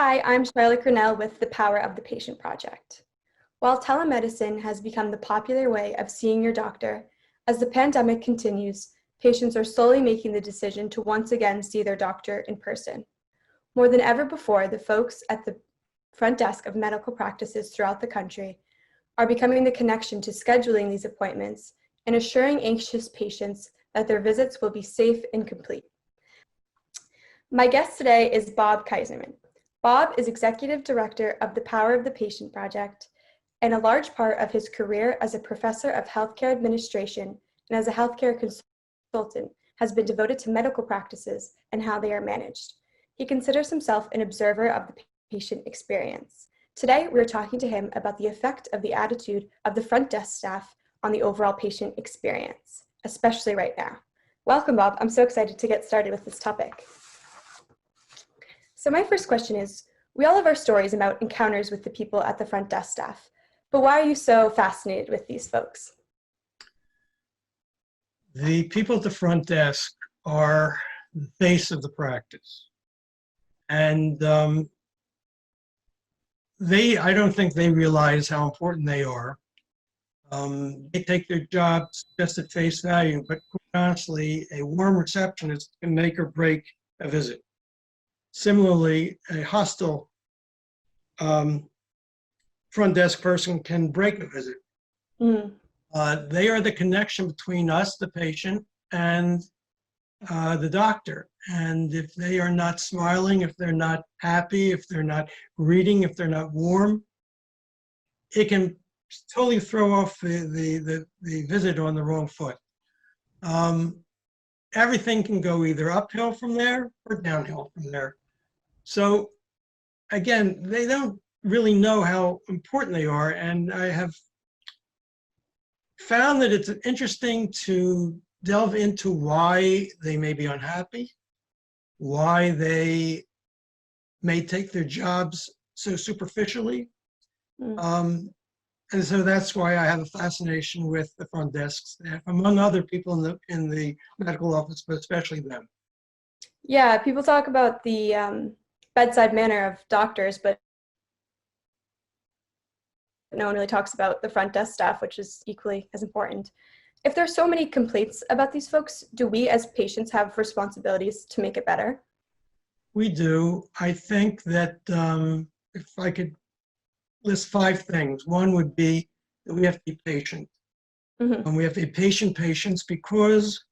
Hi, I'm Charlotte Cornell with the Power of the Patient Project. While telemedicine has become the popular way of seeing your doctor, as the pandemic continues, patients are slowly making the decision to once again see their doctor in person. More than ever before, the folks at the front desk of medical practices throughout the country are becoming the connection to scheduling these appointments and assuring anxious patients that their visits will be safe and complete. My guest today is Bob Kieserman. Bob is Executive Director of the Power of the Patient Project, and a large part of his career as a professor of healthcare administration and as a healthcare consultant has been devoted to medical practices and how they are managed. He considers himself an observer of the patient experience. Today, we're talking to him about the effect of the attitude of the front desk staff on the overall patient experience, especially right now. Welcome, Bob. I'm so excited to get started with this topic. So my first question is, we all have our stories about encounters with the people at the front desk staff, but why are you so fascinated with these folks? The people at the front desk are the face of the practice. And I don't think they realize how important they are. They take their jobs just at face value, but quite honestly, a warm receptionist can make or break a visit. Similarly, a hostile front desk person can break a visit. They are the connection between us, the patient, and the doctor. And if they are not smiling, if they're not happy, if they're not greeting, if they're not warm, it can totally throw off the visit on the wrong foot. Everything can go either uphill from there or downhill from there. So again, they don't really know how important they are, and I have found that it's interesting to delve into why they may be unhappy, why they may take their jobs so superficially. And so that's why I have a fascination with the front desk staff, among other people in the medical office, but especially them. Yeah, people talk about the bedside manner of doctors, but no one really talks about the front desk staff, which is equally as important. If there's so many complaints about these folks, do we as patients have responsibilities to make it better? We do. I think that if I could list 5 things, one would be that we have to be patient. And we have to be patient patients because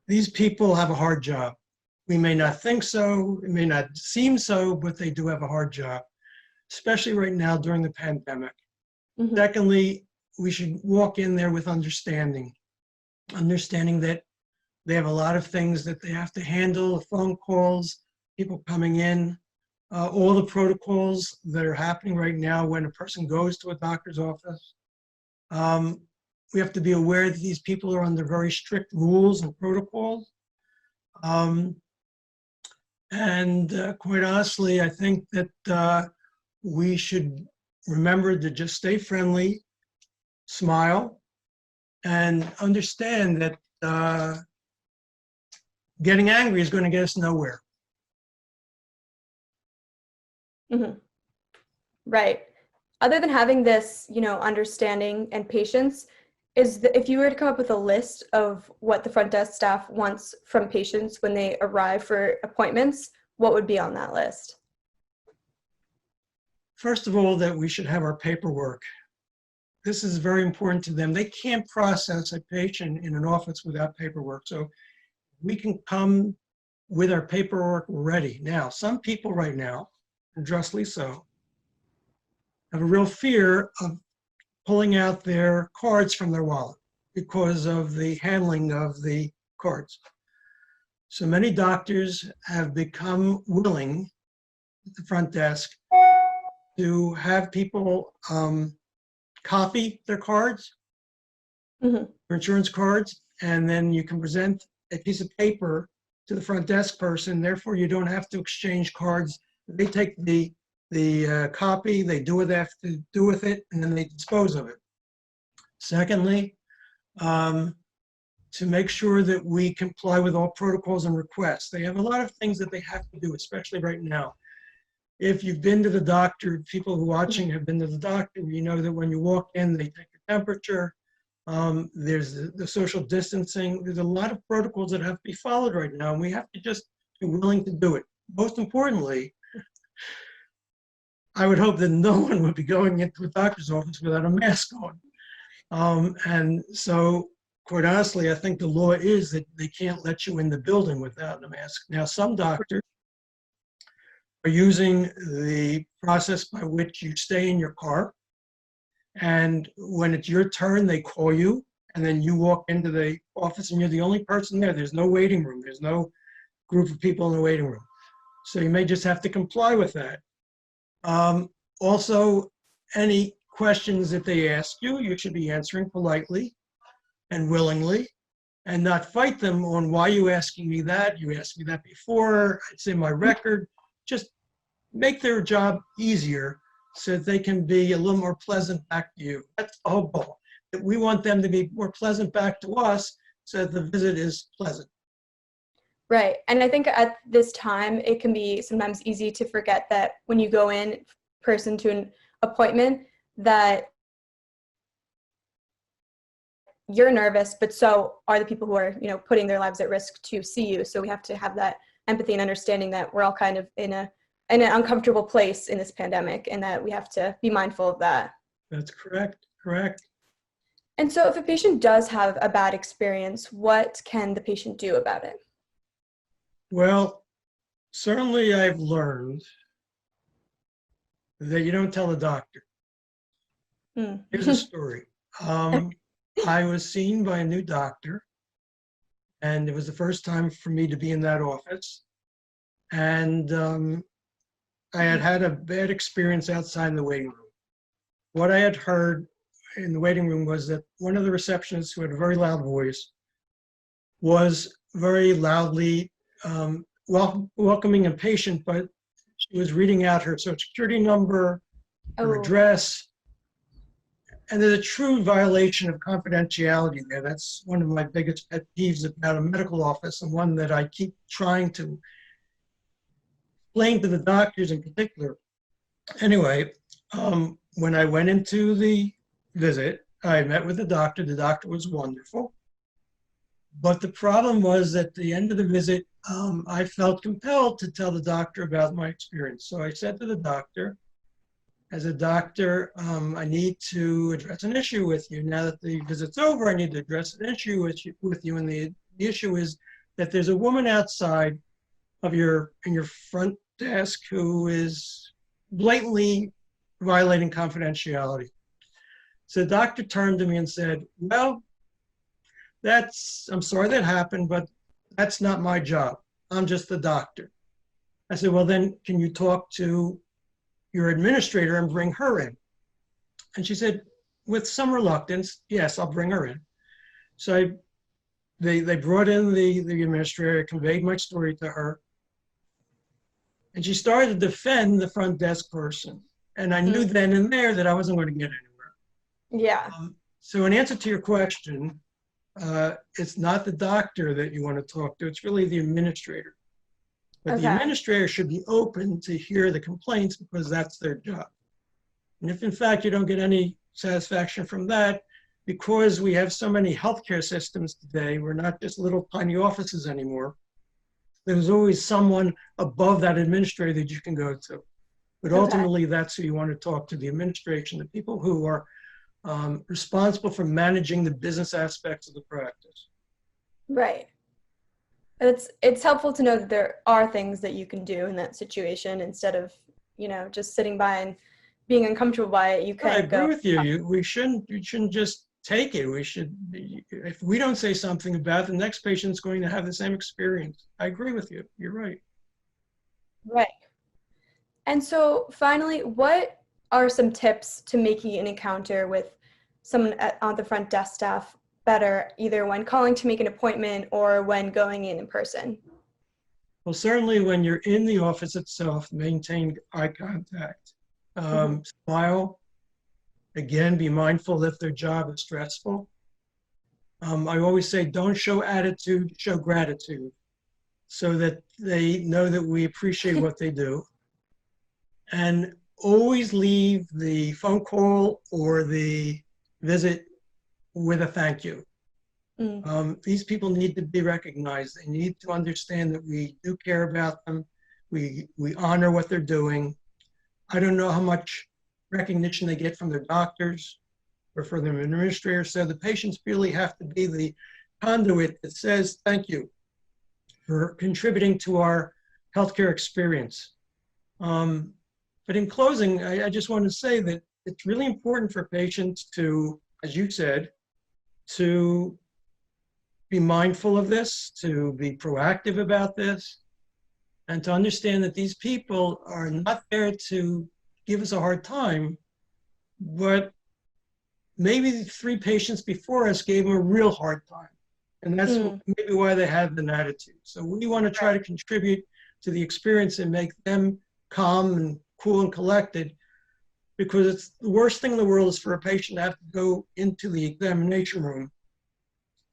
these people have a hard job. We may not think so, it may not seem so, but they do have a hard job, especially right now during the pandemic. Secondly, we should walk in there with understanding that they have a lot of things that they have to handle, phone calls, people coming in, all the protocols that are happening right now when a person goes to a doctor's office. We have to be aware that these people are under very strict rules and protocols. Quite honestly, I think that we should remember to just stay friendly, smile, and understand that getting angry is going to get us nowhere. Right. Other than having this, understanding and patience, if you were to come up with a list of what the front desk staff wants from patients when they arrive for appointments, what would be on that list? First of all, that we should have our paperwork. This is very important to them. They can't process a patient in an office without paperwork. So we can come with our paperwork ready. Now, some people right now, and justly so, have a real fear of pulling out their cards from their wallet because of the handling of the cards. So many doctors have become willing at the front desk to have people copy their cards, their insurance cards, and then you can present a piece of paper to the front desk person. Therefore, you don't have to exchange cards. They take the copy, they do what they have to do with it, and then they dispose of it. Secondly, to make sure that we comply with all protocols and requests. They have a lot of things that they have to do, especially right now. if you've been to the doctor, people who are watching have been to the doctor, you know that when you walk in, they take your temperature. There's the social distancing. There's a lot of protocols that have to be followed right now, and we have to just be willing to do it. Most importantly, I would hope that no one would be going into a doctor's office without a mask on. And so, quite honestly, I think the law is that they can't let you in the building without a mask. Now, some doctors are using the process by which you stay in your car, and when it's your turn, they call you, and then you walk into the office and you're the only person there. There's no waiting room. There's no group of people in the waiting room. So you may just have to comply with that. Also, any questions that they ask you, you should be answering politely and willingly, and not fight them on why you asking me that. You asked me that before. It's in my record. Just make their job easier so that they can be a little more pleasant back to you. That's the whole goal. We want them to be more pleasant back to us so that the visit is pleasant. Right. And I think at this time, it can be sometimes easy to forget that when you go in person to an appointment, that you're nervous, but so are the people who are, putting their lives at risk to see you. So we have to have that empathy and understanding that we're all kind of in an uncomfortable place in this pandemic, and that we have to be mindful of that. That's correct. Correct. And so if a patient does have a bad experience, what can the patient do about it? Well, certainly I've learned that you don't tell the doctor. Here's a story. I was seen by a new doctor, and it was the first time for me to be in that office. And I had had a bad experience outside in the waiting room. What I had heard in the waiting room was that one of the receptionists, who had a very loud voice, was very loudly welcoming a patient, but she was reading out her social security number, her address, and there's a true violation of confidentiality there. That's one of my biggest pet peeves about a medical office, and one that I keep trying to explain to the doctors in particular. Anyway, when I went into the visit, I met with the doctor. The doctor was wonderful. But the problem was at the end of the visit, I felt compelled to tell the doctor about my experience. So I said to the doctor, as a doctor, I need to address an issue with you. Now that the visit's over, I need to address an issue with you. And the issue is that there's a woman outside of in your front desk who is blatantly violating confidentiality. So the doctor turned to me and said, well, I'm sorry that happened, but that's not my job. I'm just the doctor. I said, well, then can you talk to your administrator and bring her in? And she said, with some reluctance, yes, I'll bring her in. So they brought in the administrator, conveyed my story to her, and she started to defend the front desk person. And I knew then and there that I wasn't going to get anywhere. Yeah. So in answer to your question, it's not the doctor that you want to talk to, it's really the administrator. But the administrator should be open to hear the complaints because that's their job. And if in fact you don't get any satisfaction from that, because we have so many healthcare systems today, we're not just little tiny offices anymore, there's always someone above that administrator that you can go to. But ultimately, that's who you want to talk to, the administration, the people who are responsible for managing the business aspects of the practice. Right. It's helpful to know that there are things that you can do in that situation instead of, just sitting by and being uncomfortable by it. You can I agree with you. We shouldn't just take it. If we don't say something about it, the next patient's going to have the same experience. I agree with you. You're right. Right. And so finally, what are some tips to making an encounter with someone on the front desk staff better, either when calling to make an appointment or when going in person? Well, certainly when you're in the office itself, maintain eye contact. Smile. Again, be mindful if their job is stressful. I always say, don't show attitude, show gratitude, so that they know that we appreciate what they do. and always leave the phone call or the visit with a thank you. These people need to be recognized. They need to understand that we do care about them. We honor what they're doing. I don't know how much recognition they get from their doctors or from their administrators. So the patients really have to be the conduit that says thank you for contributing to our healthcare experience. But in closing, I just want to say that it's really important for patients to, as you said, to be mindful of this, to be proactive about this, and to understand that these people are not there to give us a hard time, but maybe the 3 patients before us gave them a real hard time. And that's maybe why they have an attitude. So we want to try to contribute to the experience and make them calm and cool and collected, because it's the worst thing in the world is for a patient to have to go into the examination room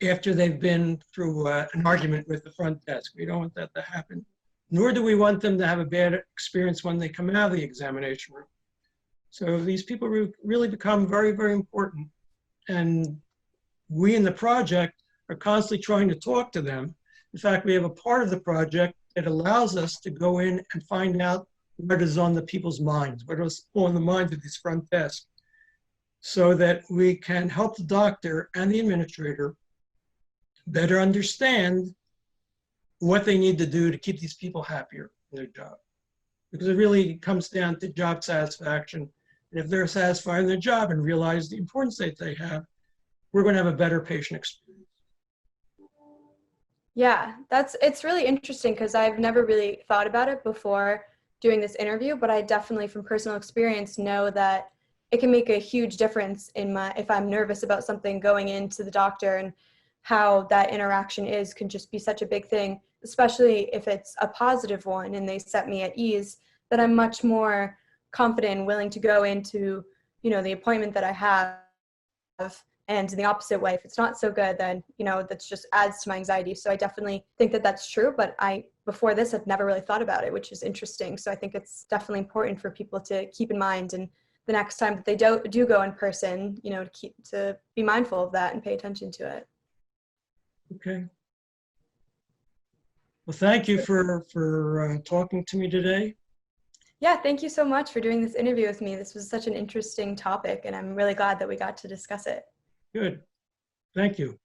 after they've been through an argument with the front desk. We don't want that to happen, nor do we want them to have a bad experience when they come out of the examination room. So these people really become very, very important. And we in the project are constantly trying to talk to them. In fact, we have a part of the project that allows us to go in and find out what is on the people's minds, what is on the minds of this front desk, so that we can help the doctor and the administrator better understand what they need to do to keep these people happier in their job. Because it really comes down to job satisfaction. And if they're satisfied in their job and realize the importance that they have, we're going to have a better patient experience. Yeah, it's really interesting because I've never really thought about it before doing this interview, but I definitely from personal experience know that it can make a huge difference in if I'm nervous about something going into the doctor, and how that interaction can just be such a big thing, especially if it's a positive one and they set me at ease, that I'm much more confident and willing to go into, the appointment that I have. And in the opposite way, if it's not so good, then, that just adds to my anxiety. So I definitely think that that's true, but before this, I'd never really thought about it, which is interesting. So I think it's definitely important for people to keep in mind, and the next time that they do go in person, to be mindful of that and pay attention to it. Okay. Well, thank you for talking to me today. Yeah, thank you so much for doing this interview with me. This was such an interesting topic, and I'm really glad that we got to discuss it. Good. Thank you.